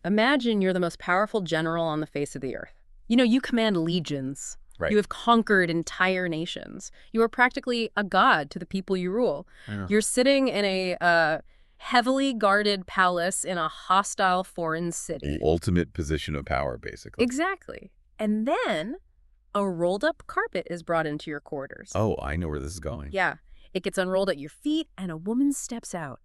Imagine you're the most powerful general on the face of the earth. You command legions. Right. You have conquered entire nations. You are practically a god to the people you rule. Yeah. You're sitting in a heavily guarded palace in a hostile foreign city. The ultimate position of power, basically. Exactly. And then a rolled-up carpet is brought into your quarters. Oh, I know where this is going. Yeah. It gets unrolled at your feet, and a woman steps out.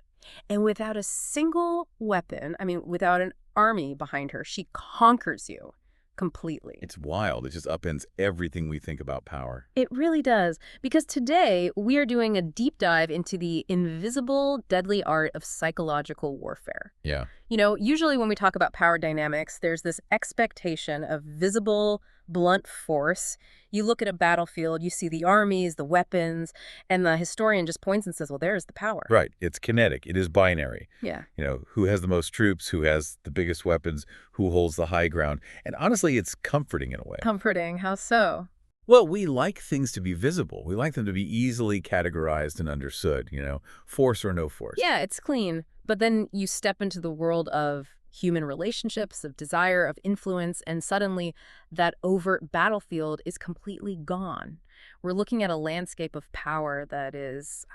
And without a single weapon, without an army behind her, she conquers you completely. It's wild. It just upends everything we think about power. It really does. Because today, we are doing a deep dive into the invisible, deadly art of psychological warfare. Yeah. Usually when we talk about power dynamics, there's this expectation of visible, blunt force. You look at a battlefield, you see the armies, the weapons, and the historian just points and says, well, there's the power. Right. It's kinetic. It is binary. Yeah. Who has the most troops, who has the biggest weapons, who holds the high ground. And honestly, it's comforting in a way. Comforting. How so? Well, we like things to be visible. We like them to be easily categorized and understood, force or no force. Yeah, it's clean. But then you step into the world of human relationships, of desire, of influence, and suddenly that overt battlefield is completely gone. We're looking at a landscape of power that it's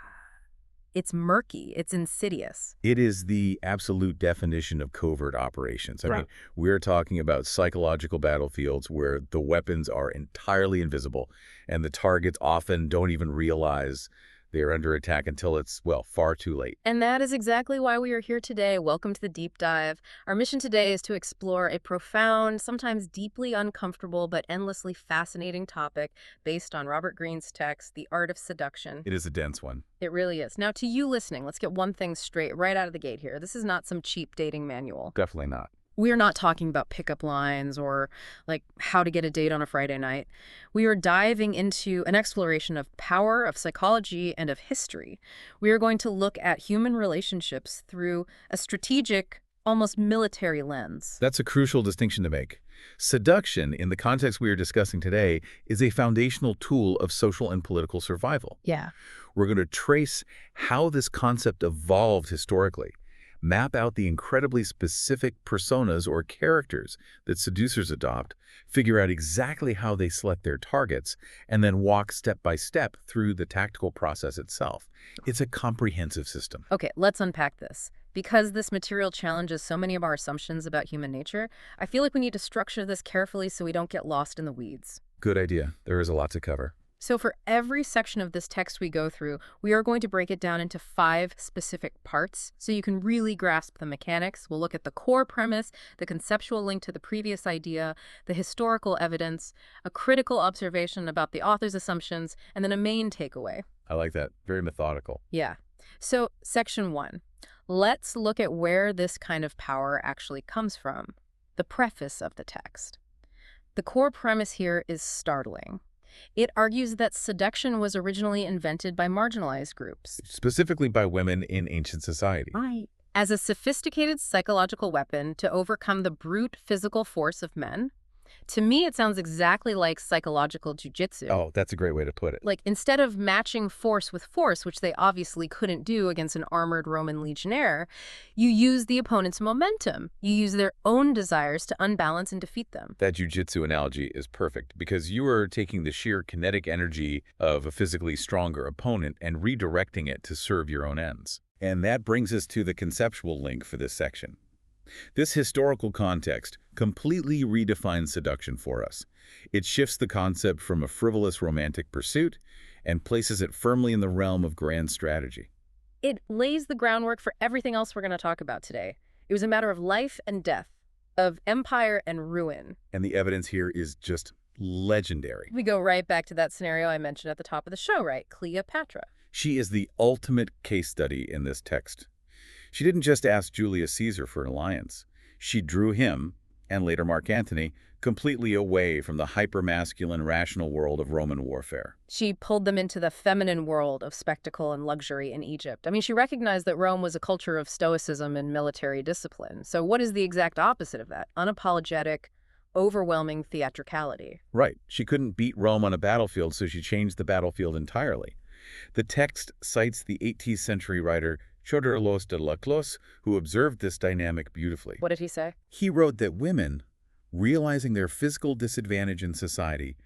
murky, it's insidious. It is the absolute definition of covert operations. I Right. mean, we're talking about psychological battlefields where the weapons are entirely invisible and the targets often don't even realize they're under attack until it's, well, far too late. And that is exactly why we are here today. Welcome to the Deep Dive. Our mission today is to explore a profound, sometimes deeply uncomfortable, but endlessly fascinating topic based on Robert Greene's text, The Art of Seduction. It is a dense one. It really is. Now, to you listening, let's get one thing straight right out of the gate here. This is not some cheap dating manual. Definitely not. We are not talking about pickup lines or like how to get a date on a Friday night. We are diving into an exploration of power, of psychology, and of history. We are going to look at human relationships through a strategic, almost military lens. That's a crucial distinction to make. Seduction, in the context we are discussing today, is a foundational tool of social and political survival. Yeah. We're going to trace how this concept evolved historically, map out the incredibly specific personas or characters that seducers adopt, figure out exactly how they select their targets, and then walk step by step through the tactical process itself. It's a comprehensive system. Okay, let's unpack this. Because this material challenges so many of our assumptions about human nature, I feel like we need to structure this carefully so we don't get lost in the weeds. Good idea. There is a lot to cover. So for every section of this text we go through, we are going to break it down into 5 specific parts so you can really grasp the mechanics. We'll look at the core premise, the conceptual link to the previous idea, the historical evidence, a critical observation about the author's assumptions, and then a main takeaway. I like that. Very methodical. Yeah. So section 1. Let's look at where this kind of power actually comes from. The preface of the text. The core premise here is startling. It argues that seduction was originally invented by marginalized groups. Specifically by women in ancient society. Right. As a sophisticated psychological weapon to overcome the brute physical force of men. To me, it sounds exactly like psychological jujitsu. Oh, that's a great way to put it. Like, instead of matching force with force, which they obviously couldn't do against an armored Roman legionnaire, you use the opponent's momentum. You use their own desires to unbalance and defeat them. That jujitsu analogy is perfect because you are taking the sheer kinetic energy of a physically stronger opponent and redirecting it to serve your own ends. And that brings us to the conceptual link for this section. This historical context completely redefines seduction for us. It shifts the concept from a frivolous romantic pursuit and places it firmly in the realm of grand strategy. It lays the groundwork for everything else we're going to talk about today. It was a matter of life and death, of empire and ruin. And the evidence here is just legendary. We go right back to that scenario I mentioned at the top of the show, right? Cleopatra. She is the ultimate case study in this text. She didn't just ask Julius Caesar for an alliance. She drew him, and later Mark Antony, completely away from the hyper-masculine, rational world of Roman warfare. She pulled them into the feminine world of spectacle and luxury in Egypt. She recognized that Rome was a culture of stoicism and military discipline. So what is the exact opposite of that? Unapologetic, overwhelming theatricality. Right. She couldn't beat Rome on a battlefield, so she changed the battlefield entirely. The text cites the 18th century writer Chodorlos de la Clos, who observed this dynamic beautifully. What did he say? He wrote that women, realizing their physical disadvantage in society,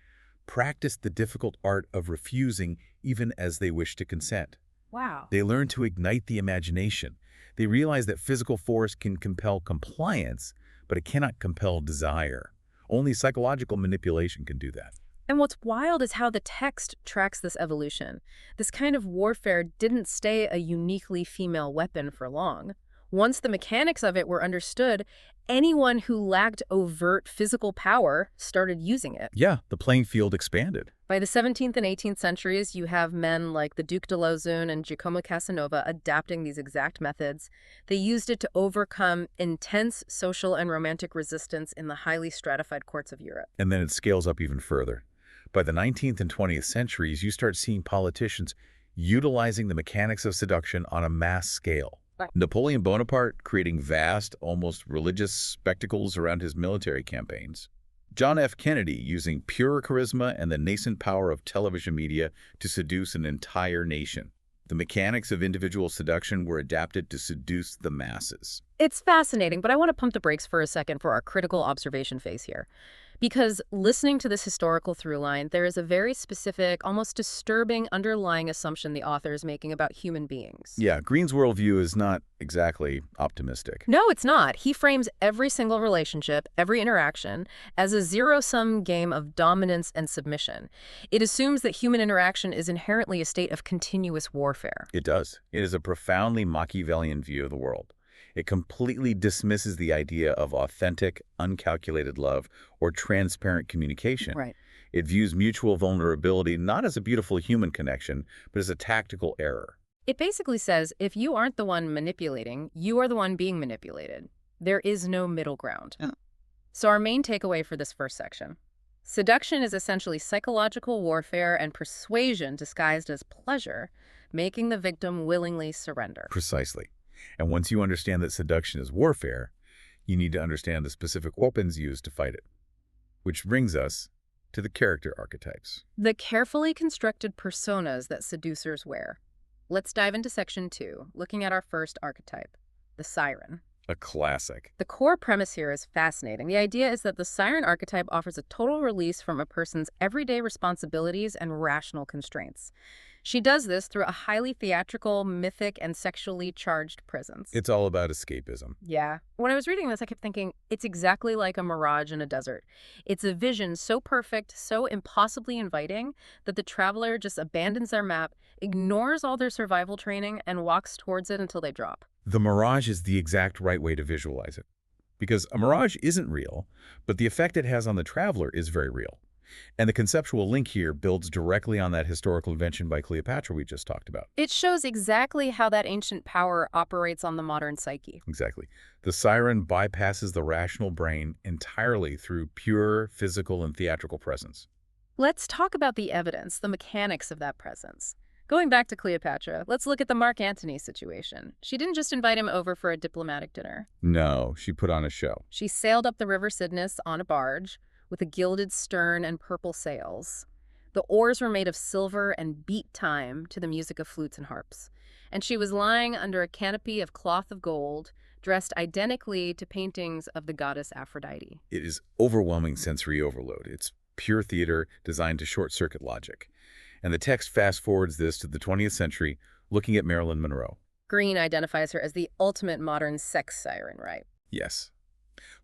practiced the difficult art of refusing even as they wished to consent. Wow. They learned to ignite the imagination. They realized that physical force can compel compliance, but it cannot compel desire. Only psychological manipulation can do that. And what's wild is how the text tracks this evolution. This kind of warfare didn't stay a uniquely female weapon for long. Once the mechanics of it were understood, anyone who lacked overt physical power started using it. Yeah, the playing field expanded. By the 17th and 18th centuries, you have men like the Duc de Lauzun and Giacomo Casanova adapting these exact methods. They used it to overcome intense social and romantic resistance in the highly stratified courts of Europe. And then it scales up even further. By the 19th and 20th centuries, you start seeing politicians utilizing the mechanics of seduction on a mass scale. Right. Napoleon Bonaparte creating vast, almost religious spectacles around his military campaigns. John F. Kennedy using pure charisma and the nascent power of television media to seduce an entire nation. The mechanics of individual seduction were adapted to seduce the masses. It's fascinating, but I want to pump the brakes for a second for our critical observation phase here. Because listening to this historical through line, there is a very specific, almost disturbing underlying assumption the author is making about human beings. Yeah, Green's worldview is not exactly optimistic. No, it's not. He frames every single relationship, every interaction, as a zero-sum game of dominance and submission. It assumes that human interaction is inherently a state of continuous warfare. It does. It is a profoundly Machiavellian view of the world. It completely dismisses the idea of authentic, uncalculated love or transparent communication. Right. It views mutual vulnerability not as a beautiful human connection, but as a tactical error. It basically says, if you aren't the one manipulating, you are the one being manipulated. There is no middle ground. Yeah. So our main takeaway for this first section. Seduction is essentially psychological warfare and persuasion disguised as pleasure, making the victim willingly surrender. Precisely. And once you understand that seduction is warfare, you need to understand the specific weapons used to fight it. Which brings us to the character archetypes. The carefully constructed personas that seducers wear. Let's dive into section 2, looking at our first archetype, the siren. A classic. The core premise here is fascinating. The idea is that the siren archetype offers a total release from a person's everyday responsibilities and rational constraints. She does this through a highly theatrical, mythic, and sexually charged presence. It's all about escapism. Yeah. When I was reading this, I kept thinking, it's exactly like a mirage in a desert. It's a vision so perfect, so impossibly inviting, that the traveler just abandons their map, ignores all their survival training, and walks towards it until they drop. The mirage is the exact right way to visualize it. Because a mirage isn't real, but the effect it has on the traveler is very real. And the conceptual link here builds directly on that historical invention by Cleopatra we just talked about. It shows exactly how that ancient power operates on the modern psyche. Exactly. The siren bypasses the rational brain entirely through pure physical and theatrical presence. Let's talk about the evidence, the mechanics of that presence. Going back to Cleopatra, let's look at the Mark Antony situation. She didn't just invite him over for a diplomatic dinner. No, she put on a show. She sailed up the River Cydnus on a barge with a gilded stern and purple sails. The oars were made of silver and beat time to the music of flutes and harps. And she was lying under a canopy of cloth of gold, dressed identically to paintings of the goddess Aphrodite. It is overwhelming sensory overload. It's pure theater designed to short-circuit logic. And the text fast-forwards this to the 20th century, looking at Marilyn Monroe. Green identifies her as the ultimate modern sex siren, right? Yes.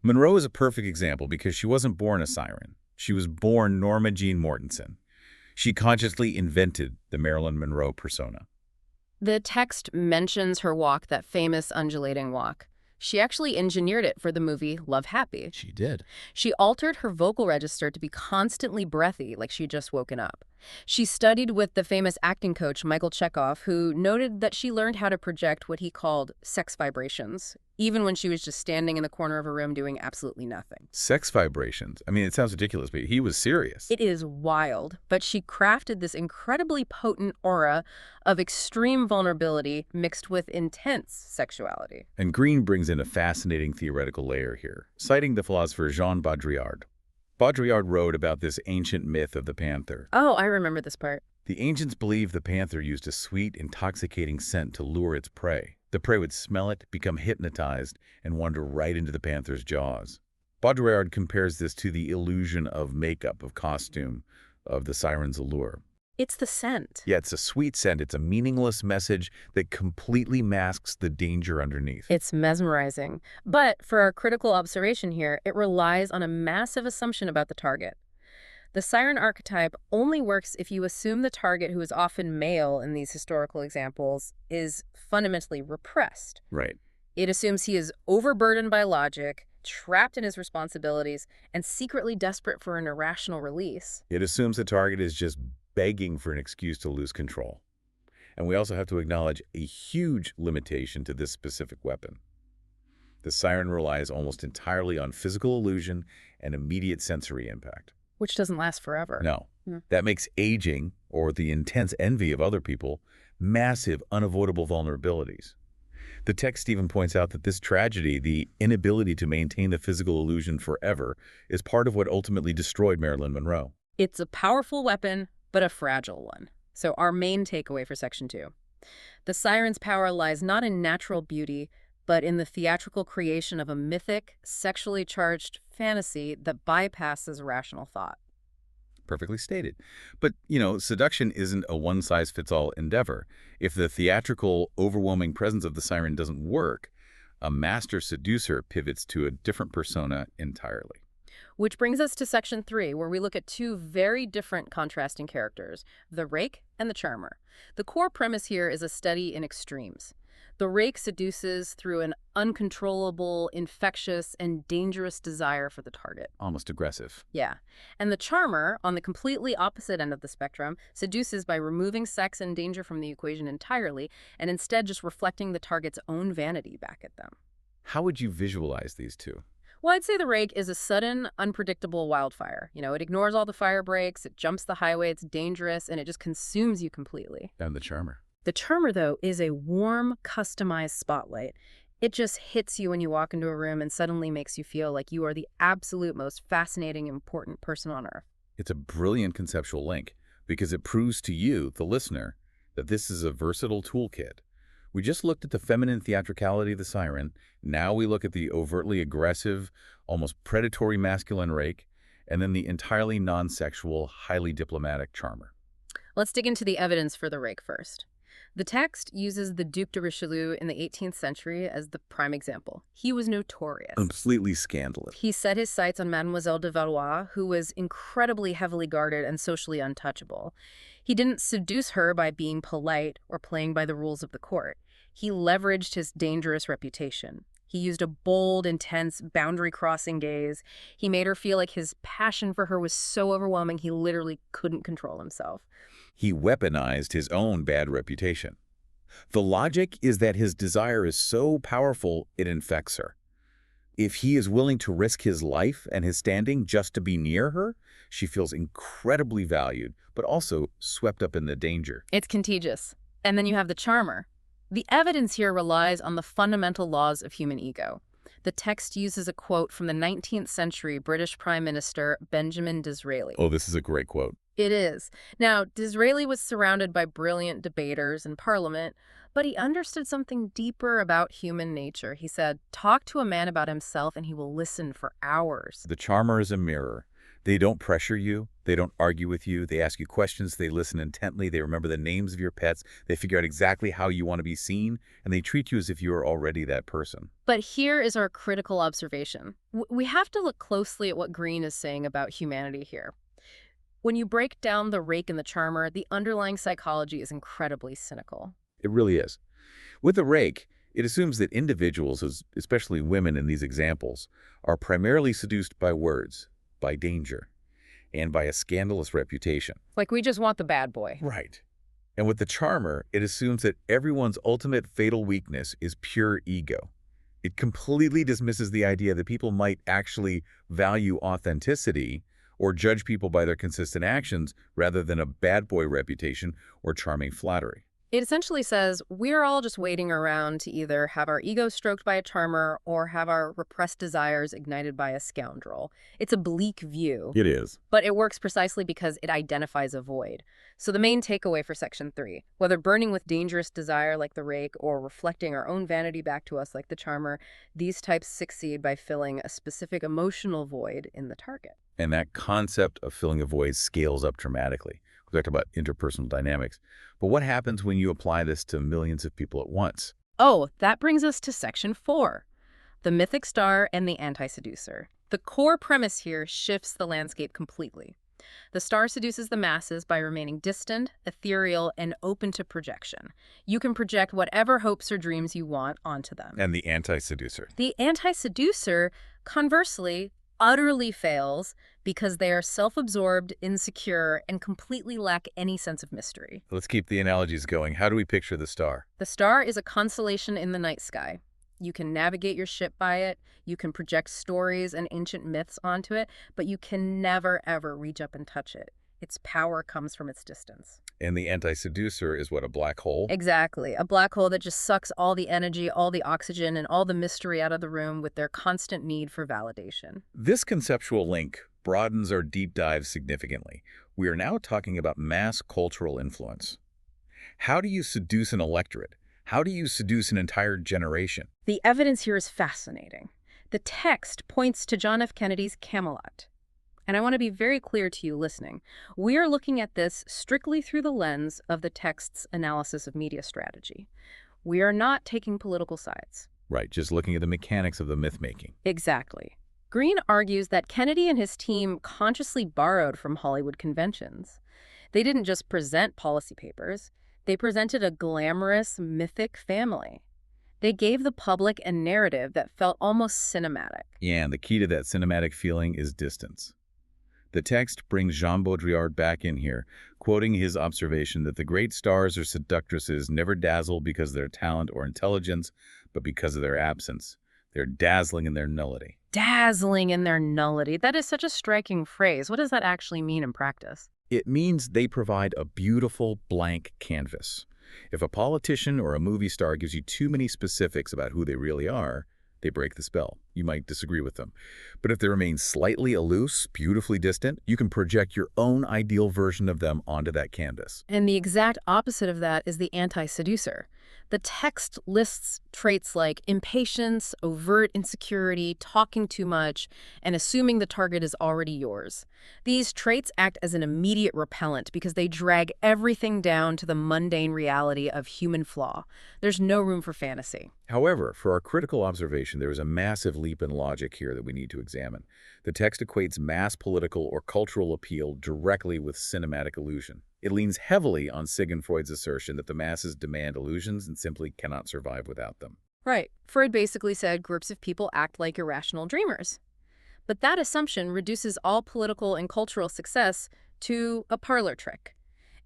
Monroe is a perfect example because she wasn't born a siren. She was born Norma Jean Mortensen. She consciously invented the Marilyn Monroe persona. The text mentions her walk, that famous undulating walk. She actually engineered it for the movie Love Happy. She did. She altered her vocal register to be constantly breathy, like she'd just woken up. She studied with the famous acting coach Michael Chekhov, who noted that she learned how to project what he called sex vibrations, even when she was just standing in the corner of a room doing absolutely nothing. Sex vibrations. I mean, it sounds ridiculous, but he was serious. It is wild, but she crafted this incredibly potent aura of extreme vulnerability mixed with intense sexuality. And Green brings in a fascinating theoretical layer here, citing the philosopher Jean Baudrillard. Baudrillard wrote about this ancient myth of the panther. Oh, I remember this part. The ancients believed the panther used a sweet, intoxicating scent to lure its prey. The prey would smell it, become hypnotized, and wander right into the panther's jaws. Baudrillard compares this to the illusion of makeup, of costume, of the siren's allure. It's the scent. Yeah, it's a sweet scent. It's a meaningless message that completely masks the danger underneath. It's mesmerizing. But for our critical observation here, it relies on a massive assumption about the target. The siren archetype only works if you assume the target, who is often male in these historical examples, is fundamentally repressed. Right. It assumes he is overburdened by logic, trapped in his responsibilities, and secretly desperate for an irrational release. It assumes the target is just begging for an excuse to lose control. And we also have to acknowledge a huge limitation to this specific weapon. The siren relies almost entirely on physical illusion and immediate sensory impact. Which doesn't last forever. No. That makes aging, or the intense envy of other people, massive, unavoidable vulnerabilities. The text even points out that this tragedy, the inability to maintain the physical illusion forever, is part of what ultimately destroyed Marilyn Monroe. It's a powerful weapon, but a fragile one. So our main takeaway for Section 2. The siren's power lies not in natural beauty, but in the theatrical creation of a mythic, sexually charged fantasy that bypasses rational thought. Perfectly stated. But, seduction isn't a one-size-fits-all endeavor. If the theatrical, overwhelming presence of the siren doesn't work, a master seducer pivots to a different persona entirely. Which brings us to Section 3, where we look at two very different contrasting characters, the rake and the charmer. The core premise here is a study in extremes. The rake seduces through an uncontrollable, infectious, and dangerous desire for the target. Almost aggressive. Yeah. And the charmer, on the completely opposite end of the spectrum, seduces by removing sex and danger from the equation entirely, and instead just reflecting the target's own vanity back at them. How would you visualize these two? Well, I'd say the rake is a sudden, unpredictable wildfire. It ignores all the fire breaks, it jumps the highway, it's dangerous, and it just consumes you completely. And the charmer. The charmer, though, is a warm, customized spotlight. It just hits you when you walk into a room and suddenly makes you feel like you are the absolute most fascinating, important person on earth. It's a brilliant conceptual link because it proves to you, the listener, that this is a versatile toolkit. We just looked at the feminine theatricality of the siren. Now we look at the overtly aggressive, almost predatory masculine rake, and then the entirely non-sexual, highly diplomatic charmer. Let's dig into the evidence for the rake first. The text uses the Duc de Richelieu in the 18th century as the prime example. He was notorious. Completely scandalous. He set his sights on Mademoiselle de Valois, who was incredibly heavily guarded and socially untouchable. He didn't seduce her by being polite or playing by the rules of the court. He leveraged his dangerous reputation. He used a bold, intense, boundary-crossing gaze. He made her feel like his passion for her was so overwhelming he literally couldn't control himself. He weaponized his own bad reputation. The logic is that his desire is so powerful it infects her. If he is willing to risk his life and his standing just to be near her, she feels incredibly valued, but also swept up in the danger. It's contagious. And then you have the charmer. The evidence here relies on the fundamental laws of human ego. The text uses a quote from the 19th century British Prime Minister Benjamin Disraeli. Oh, this is a great quote. It is. Now, Disraeli was surrounded by brilliant debaters in Parliament, but he understood something deeper about human nature. He said, "Talk to a man about himself and he will listen for hours." The charmer is a mirror. They don't pressure you. They don't argue with you. They ask you questions. They listen intently. They remember the names of your pets. They figure out exactly how you want to be seen, and they treat you as if you are already that person. But here is our critical observation. We have to look closely at what Green is saying about humanity here. When you break down the rake and the charmer, the underlying psychology is incredibly cynical. It really is. With the rake, it assumes that individuals, especially women in these examples, are primarily seduced by words, by danger, and by a scandalous reputation. Like, we just want the bad boy. Right. And with the charmer, it assumes that everyone's ultimate fatal weakness is pure ego. It completely dismisses the idea that people might actually value authenticity or judge people by their consistent actions rather than a bad boy reputation or charming flattery. It essentially says we're all just waiting around to either have our ego stroked by a charmer or have our repressed desires ignited by a scoundrel. It's a bleak view, It is. but it works precisely because it identifies a void. So the main takeaway for Section 3, whether burning with dangerous desire like the rake or reflecting our own vanity back to us like the charmer, these types succeed by filling a specific emotional void in the target. And that concept of filling a void scales up dramatically. We talked about interpersonal dynamics. But what happens when you apply this to millions of people at once? Oh, that brings us to Section 4, the mythic star and the anti-seducer. The core premise here shifts the landscape completely. The star seduces the masses by remaining distant, ethereal, and open to projection. You can project whatever hopes or dreams you want onto them. And the anti-seducer. The anti-seducer, conversely, utterly fails because they are self-absorbed, insecure, and completely lack any sense of mystery. Let's keep the analogies going. How do we picture the star? The star is a constellation in the night sky. You can navigate your ship by it, you can project stories and ancient myths onto it, but you can never, ever reach up and touch it. Its power comes from its distance. And the anti-seducer is what, a black hole? Exactly. A black hole that just sucks all the energy, all the oxygen, and all the mystery out of the room with their constant need for validation. This conceptual link broadens our deep dive significantly. We are now talking about mass cultural influence. How do you seduce an electorate? How do you seduce an entire generation? The evidence here is fascinating. The text points to John F. Kennedy's Camelot. And I want to be very clear to you listening. We are looking at this strictly through the lens of the text's analysis of media strategy. We are not taking political sides. Right, just looking at the mechanics of the myth-making. Exactly. Green argues that Kennedy and his team consciously borrowed from Hollywood conventions. They didn't just present policy papers. They presented a glamorous, mythic family. They gave the public a narrative that felt almost cinematic. Yeah, and the key to that cinematic feeling is distance. The text brings Jean Baudrillard back in here, quoting his observation that the great stars or seductresses never dazzle because of their talent or intelligence, but because of their absence. They're dazzling in their nullity. Dazzling in their nullity. That is such a striking phrase. What does that actually mean in practice? It means they provide a beautiful blank canvas. If a politician or a movie star gives you too many specifics about who they really are, they break the spell. You might disagree with them. But if they remain slightly aloof, beautifully distant, you can project your own ideal version of them onto that canvas. And the exact opposite of that is the anti-seducer. The text lists traits like impatience, overt insecurity, talking too much, and assuming the target is already yours. These traits act as an immediate repellent because they drag everything down to the mundane reality of human flaw. There's no room for fantasy. However, for our critical observation, there is a massive leap in logic here that we need to examine. The text equates mass political or cultural appeal directly with cinematic illusion. It leans heavily on Sigmund Freud's assertion that the masses demand illusions and simply cannot survive without them. Right. Freud basically said groups of people act like irrational dreamers. But that assumption reduces all political and cultural success to a parlor trick.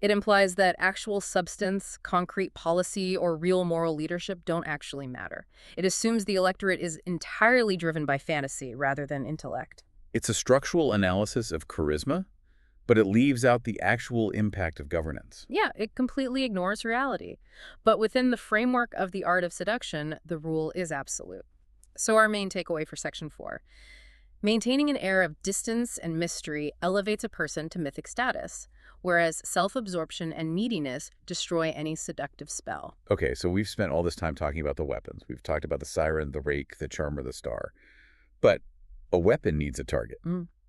It implies that actual substance, concrete policy, or real moral leadership don't actually matter. It assumes the electorate is entirely driven by fantasy rather than intellect. It's a structural analysis of charisma, but it leaves out the actual impact of governance. Yeah, it completely ignores reality. But within the framework of the art of seduction, the rule is absolute. So our main takeaway for Section 4. Maintaining an air of distance and mystery elevates a person to mythic status, whereas self-absorption and neediness destroy any seductive spell. Okay, so we've spent all this time talking about the weapons. We've talked about the siren, the rake, the charmer, the star. But a weapon needs a target.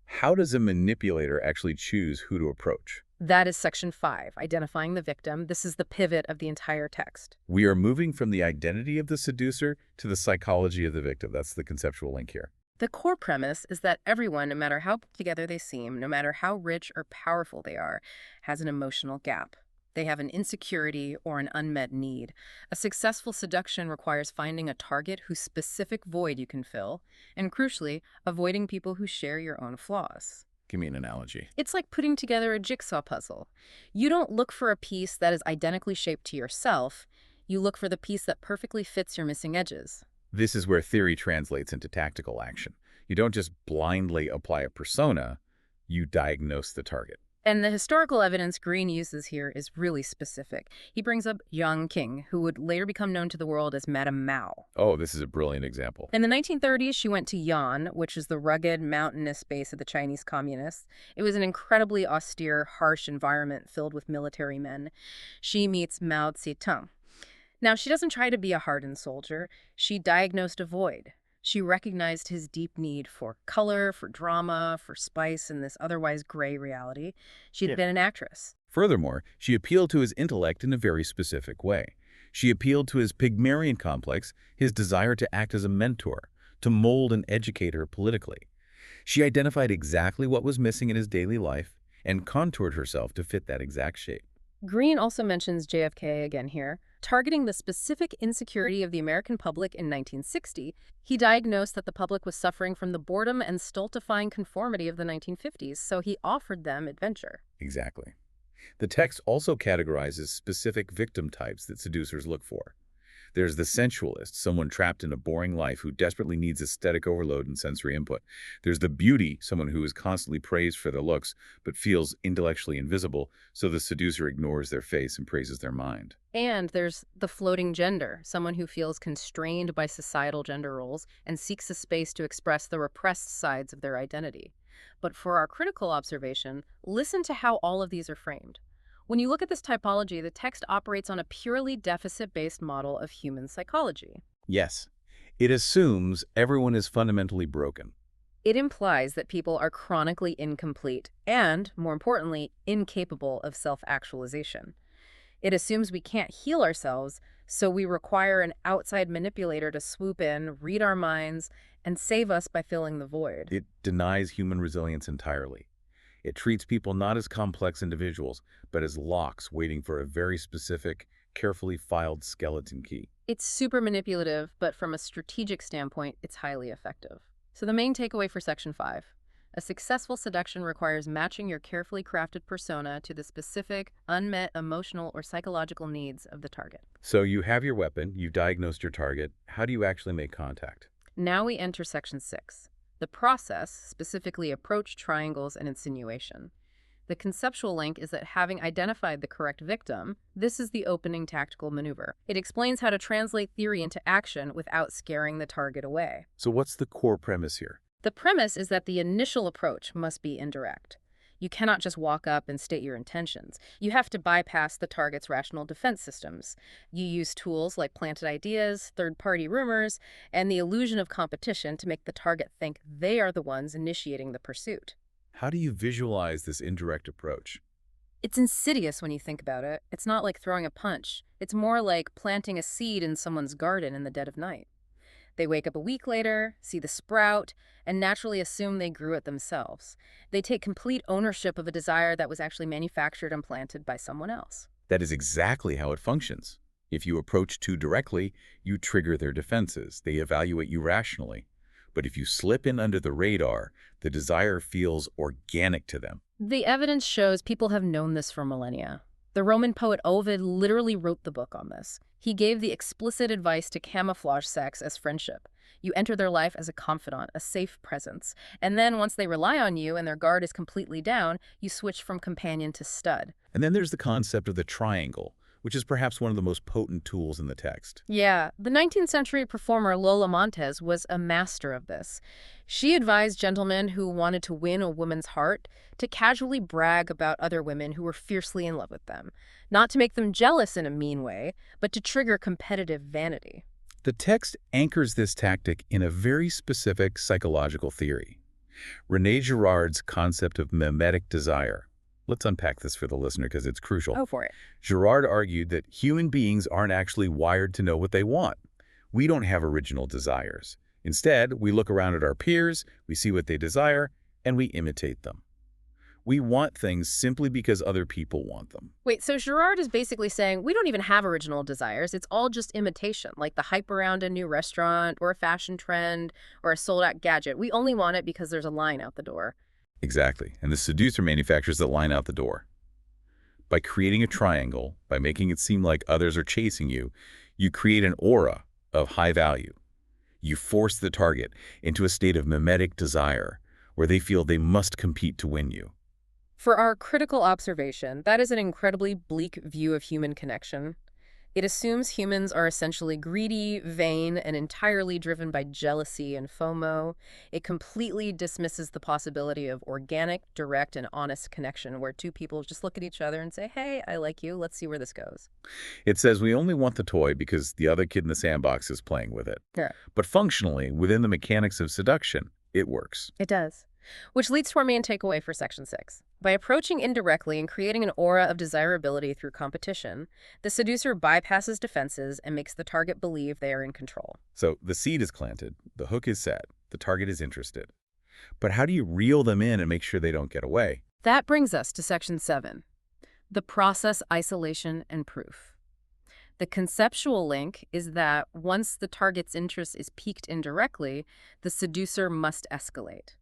How does a manipulator actually choose who to approach? That is Section 5, identifying the victim. This is the pivot of the entire text. We are moving from the identity of the seducer to the psychology of the victim. That's the conceptual link here. The core premise is that everyone, no matter how put together they seem, no matter how rich or powerful they are, has an emotional gap. They have an insecurity or an unmet need. A successful seduction requires finding a target whose specific void you can fill, and crucially, avoiding people who share your own flaws. Give me an analogy. It's like putting together a jigsaw puzzle. You don't look for a piece that is identically shaped to yourself. You look for the piece that perfectly fits your missing edges. This is where theory translates into tactical action. You don't just blindly apply a persona, you diagnose the target. And the historical evidence Green uses here is really specific. He brings up Yang Qing, who would later become known to the world as Madame Mao. Oh, this is a brilliant example. In the 1930s, she went to Yan, which is the rugged, mountainous base of the Chinese communists. It was an incredibly austere, harsh environment filled with military men. She meets Mao Zedong. Now, she doesn't try to be a hardened soldier. She diagnosed a void. She recognized his deep need for color, for drama, for spice in this otherwise gray reality. She'd been an actress. Furthermore, she appealed to his intellect in a very specific way. She appealed to his Pygmalion complex, his desire to act as a mentor, to mold and educate her politically. She identified exactly what was missing in his daily life and contoured herself to fit that exact shape. Green also mentions JFK again here. Targeting the specific insecurity of the American public in 1960, he diagnosed that the public was suffering from the boredom and stultifying conformity of the 1950s, so he offered them adventure. Exactly. The text also categorizes specific victim types that seducers look for. There's the sensualist, someone trapped in a boring life who desperately needs aesthetic overload and sensory input. There's the beauty, someone who is constantly praised for their looks but feels intellectually invisible, so the seducer ignores their face and praises their mind. And there's the floating gender, someone who feels constrained by societal gender roles and seeks a space to express the repressed sides of their identity. But for our critical observation, listen to how all of these are framed. When you look at this typology, the text operates on a purely deficit-based model of human psychology. Yes, it assumes everyone is fundamentally broken. It implies that people are chronically incomplete and, more importantly, incapable of self-actualization. It assumes we can't heal ourselves, so we require an outside manipulator to swoop in, read our minds, and save us by filling the void. It denies human resilience entirely. It treats people not as complex individuals, but as locks waiting for a very specific, carefully filed skeleton key. It's super manipulative, but from a strategic standpoint, it's highly effective. So the main takeaway for Section 5. A successful seduction requires matching your carefully crafted persona to the specific, unmet emotional or psychological needs of the target. So you have your weapon, you've diagnosed your target. How do you actually make contact? Now we enter Section 6. The process, specifically approach, triangles, and insinuation. The conceptual link is that having identified the correct victim, this is the opening tactical maneuver. It explains how to translate theory into action without scaring the target away. So what's the core premise here? The premise is that the initial approach must be indirect. You cannot just walk up and state your intentions. You have to bypass the target's rational defense systems. You use tools like planted ideas, third-party rumors, and the illusion of competition to make the target think they are the ones initiating the pursuit. How do you visualize this indirect approach? It's insidious when you think about it. It's not like throwing a punch. It's more like planting a seed in someone's garden in the dead of night. They wake up a week later, see the sprout, and naturally assume they grew it themselves. They take complete ownership of a desire that was actually manufactured and planted by someone else. That is exactly how it functions. If you approach too directly, you trigger their defenses. They evaluate you rationally. But if you slip in under the radar, the desire feels organic to them. The evidence shows people have known this for millennia. The Roman poet Ovid literally wrote the book on this. He gave the explicit advice to camouflage sex as friendship. You enter their life as a confidant, a safe presence. And then once they rely on you and their guard is completely down, you switch from companion to stud. And then there's the concept of the triangle, which is perhaps one of the most potent tools in the text. Yeah, the 19th century performer Lola Montez was a master of this. She advised gentlemen who wanted to win a woman's heart to casually brag about other women who were fiercely in love with them, not to make them jealous in a mean way, but to trigger competitive vanity. The text anchors this tactic in a very specific psychological theory, René Girard's concept of mimetic desire. Let's unpack this for the listener because it's crucial. Go for it. Girard argued that human beings aren't actually wired to know what they want. We don't have original desires. Instead, we look around at our peers, we see what they desire, and we imitate them. We want things simply because other people want them. Wait, so Girard is basically saying we don't even have original desires. It's all just imitation, like the hype around a new restaurant or a fashion trend or a sold-out gadget. We only want it because there's a line out the door. Exactly. And the seducer manufactures the line out the door. By creating a triangle, by making it seem like others are chasing you, you create an aura of high value. You force the target into a state of mimetic desire where they feel they must compete to win you. For our critical observation, that is an incredibly bleak view of human connection. It assumes humans are essentially greedy, vain, and entirely driven by jealousy and FOMO. It completely dismisses the possibility of organic, direct, and honest connection where two people just look at each other and say, hey, I like you, let's see where this goes. It says we only want the toy because the other kid in the sandbox is playing with it. Yeah. But functionally, within the mechanics of seduction, it works. It does. Which leads to our main takeaway for Section 6. By approaching indirectly and creating an aura of desirability through competition, the seducer bypasses defenses and makes the target believe they are in control. So the seed is planted, the hook is set, the target is interested. But how do you reel them in and make sure they don't get away? That brings us to Section 7, the process, isolation, and proof. The conceptual link is that once the target's interest is piqued indirectly, the seducer must escalate.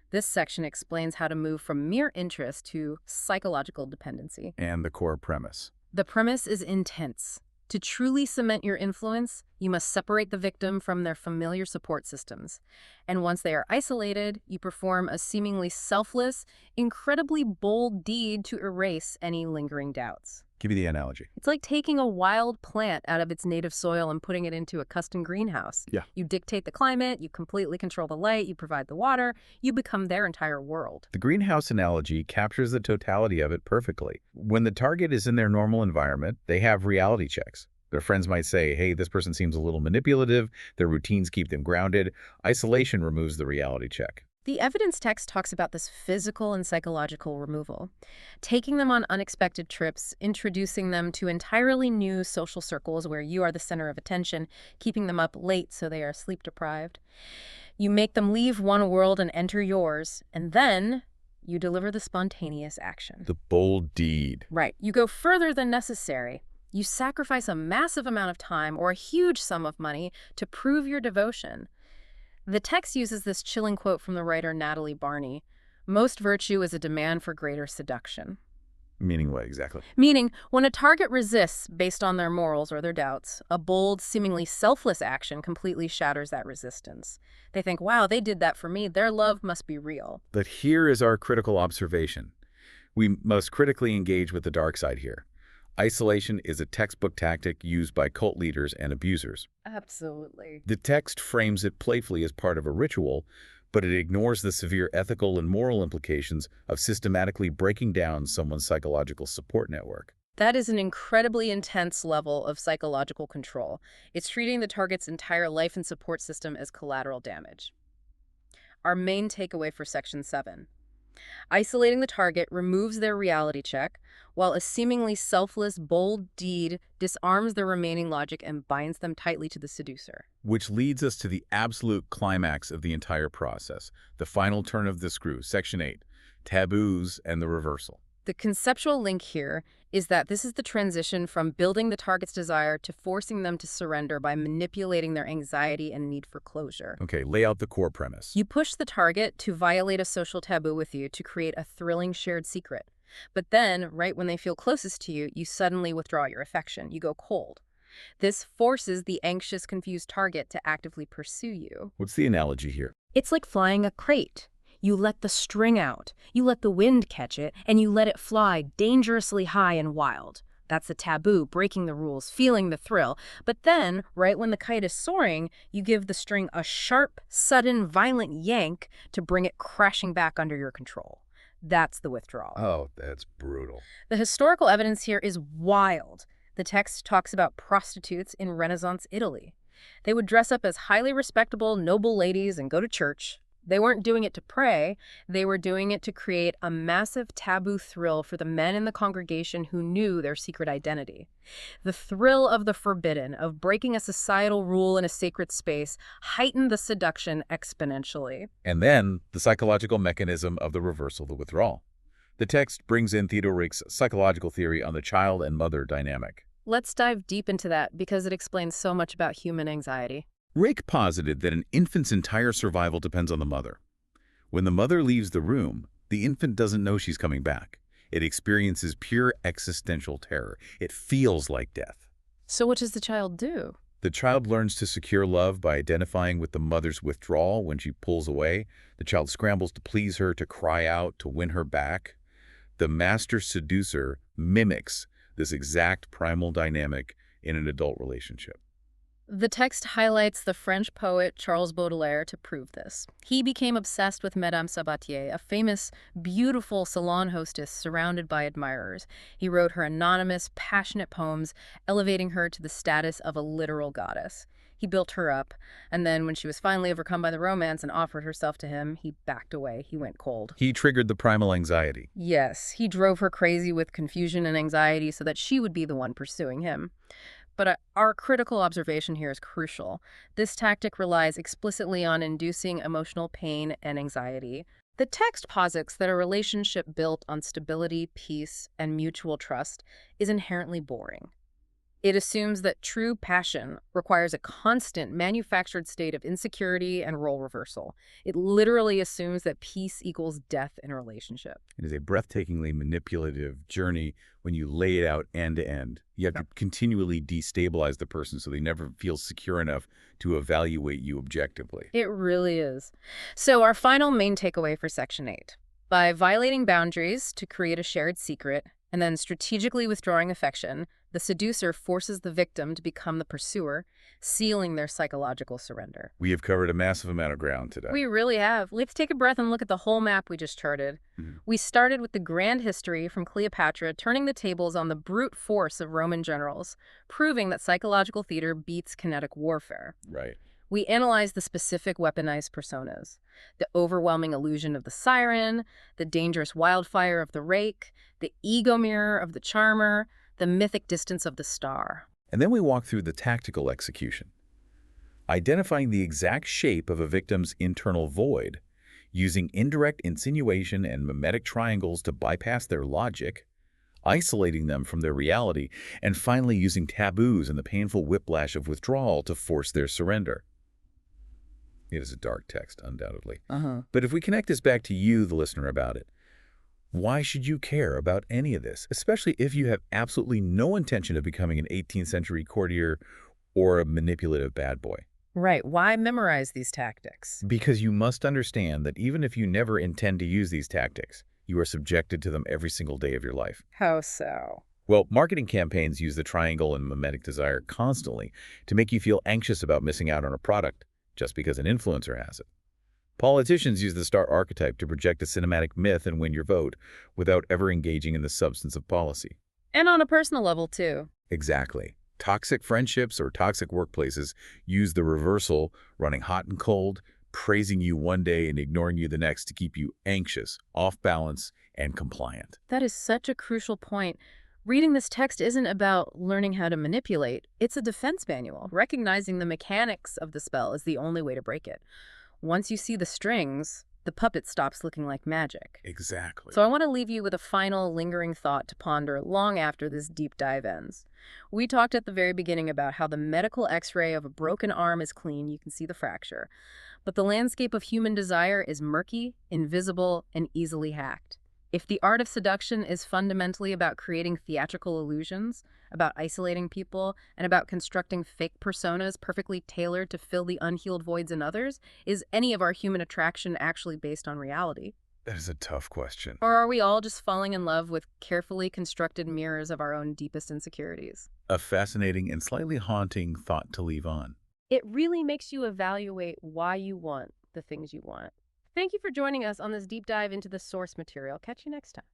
This section explains how to move from mere interest to psychological dependency. And the core premise. The premise is intense. To truly cement your influence, you must separate the victim from their familiar support systems. And once they are isolated, you perform a seemingly selfless, incredibly bold deed to erase any lingering doubts. Give me the analogy. It's like taking a wild plant out of its native soil and putting it into a custom greenhouse. Yeah. You dictate the climate, you completely control the light, you provide the water, you become their entire world. The greenhouse analogy captures the totality of it perfectly. When the target is in their normal environment, they have reality checks. Their friends might say, hey, this person seems a little manipulative, their routines keep them grounded. Isolation removes the reality check. The evidence text talks about this physical and psychological removal, taking them on unexpected trips, introducing them to entirely new social circles where you are the center of attention, keeping them up late so they are sleep deprived. You make them leave one world and enter yours, and then you deliver the spontaneous action. The bold deed. Right. You go further than necessary. You sacrifice a massive amount of time or a huge sum of money to prove your devotion. The text uses this chilling quote from the writer Natalie Barney: "Most virtue is a demand for greater seduction." Meaning what exactly? Meaning, when a target resists based on their morals or their doubts, a bold, seemingly selfless action completely shatters that resistance. They think, wow, they did that for me. Their love must be real. But here is our critical observation. We must critically engage with the dark side here. Isolation is a textbook tactic used by cult leaders and abusers. Absolutely. The text frames it playfully as part of a ritual, but it ignores the severe ethical and moral implications of systematically breaking down someone's psychological support network. That is an incredibly intense level of psychological control. It's treating the target's entire life and support system as collateral damage. Our main takeaway for Section 7. Isolating the target removes their reality check, while a seemingly selfless, bold deed disarms their remaining logic and binds them tightly to the seducer. Which leads us to the absolute climax of the entire process, the final turn of the screw, Section 8, taboos and the reversal. The conceptual link here is that this is the transition from building the target's desire to forcing them to surrender by manipulating their anxiety and need for closure. Okay, lay out the core premise. You push the target to violate a social taboo with you to create a thrilling shared secret. But then, right when they feel closest to you, you suddenly withdraw your affection. You go cold. This forces the anxious, confused target to actively pursue you. What's the analogy here? It's like flying a kite. You let the string out, you let the wind catch it, and you let it fly dangerously high and wild. That's the taboo, breaking the rules, feeling the thrill. But then, right when the kite is soaring, you give the string a sharp, sudden, violent yank to bring it crashing back under your control. That's the withdrawal. Oh, that's brutal. The historical evidence here is wild. The text talks about prostitutes in Renaissance Italy. They would dress up as highly respectable, noble ladies and go to church. They weren't doing it to pray. They were doing it to create a massive taboo thrill for the men in the congregation who knew their secret identity. The thrill of the forbidden, of breaking a societal rule in a sacred space, heightened the seduction exponentially. And then the psychological mechanism of the reversal, the withdrawal. The text brings in Theodore Rick's psychological theory on the child and mother dynamic. Let's dive deep into that because it explains so much about human anxiety. Rick posited that an infant's entire survival depends on the mother. When the mother leaves the room, the infant doesn't know she's coming back. It experiences pure existential terror. It feels like death. So what does the child do? The child learns to secure love by identifying with the mother's withdrawal when she pulls away. The child scrambles to please her, to cry out, to win her back. The master seducer mimics this exact primal dynamic in an adult relationship. The text highlights the French poet Charles Baudelaire to prove this. He became obsessed with Madame Sabatier, a famous, beautiful salon hostess surrounded by admirers. He wrote her anonymous, passionate poems, elevating her to the status of a literal goddess. He built her up, and then when she was finally overcome by the romance and offered herself to him, he backed away. He went cold. He triggered the primal anxiety. Yes, he drove her crazy with confusion and anxiety so that she would be the one pursuing him. But our critical observation here is crucial. This tactic relies explicitly on inducing emotional pain and anxiety. The text posits that a relationship built on stability, peace, and mutual trust is inherently boring. It assumes that true passion requires a constant manufactured state of insecurity and role reversal. It literally assumes that peace equals death in a relationship. It is a breathtakingly manipulative journey when you lay it out end to end. You have to continually destabilize the person so they never feel secure enough to evaluate you objectively. It really is. So our final main takeaway for Section 8. By violating boundaries to create a shared secret, and then strategically withdrawing affection, the seducer forces the victim to become the pursuer, sealing their psychological surrender. We have covered a massive amount of ground today. We really have. Let's take a breath and look at the whole map we just charted. We started with the grand history from Cleopatra, turning the tables on the brute force of Roman generals, proving that psychological theater beats kinetic warfare. Right. We analyzed the specific weaponized personas, the overwhelming illusion of the siren, the dangerous wildfire of the rake, the ego mirror of the charmer, the mythic distance of the star. And then we walk through the tactical execution, identifying the exact shape of a victim's internal void, using indirect insinuation and mimetic triangles to bypass their logic, isolating them from their reality, and finally using taboos and the painful whiplash of withdrawal to force their surrender. It is a dark text, undoubtedly. But if we connect this back to you, the listener, about it, why should you care about any of this, especially if you have absolutely no intention of becoming an 18th century courtier or a manipulative bad boy? Right. Why memorize these tactics? Because you must understand that even if you never intend to use these tactics, you are subjected to them every single day of your life. How so? Well, marketing campaigns use the triangle and mimetic desire constantly to make you feel anxious about missing out on a product just because an influencer has it. Politicians use the star archetype to project a cinematic myth and win your vote without ever engaging in the substance of policy. And on a personal level, too. Exactly. Toxic friendships or toxic workplaces use the reversal, running hot and cold, praising you one day and ignoring you the next to keep you anxious, off balance, and compliant. That is such a crucial point. Reading this text isn't about learning how to manipulate. It's a defense manual. Recognizing the mechanics of the spell is the only way to break it. Once you see the strings, the puppet stops looking like magic. Exactly. So I want to leave you with a final lingering thought to ponder long after this deep dive ends. We talked at the very beginning about how the medical x-ray of a broken arm is clean. You can see the fracture. But the landscape of human desire is murky, invisible, and easily hacked. If the art of seduction is fundamentally about creating theatrical illusions, about isolating people, and about constructing fake personas perfectly tailored to fill the unhealed voids in others, is any of our human attraction actually based on reality? That is a tough question. Or are we all just falling in love with carefully constructed mirrors of our own deepest insecurities? A fascinating and slightly haunting thought to leave on. It really makes you evaluate why you want the things you want. Thank you for joining us on this deep dive into the source material. Catch you next time.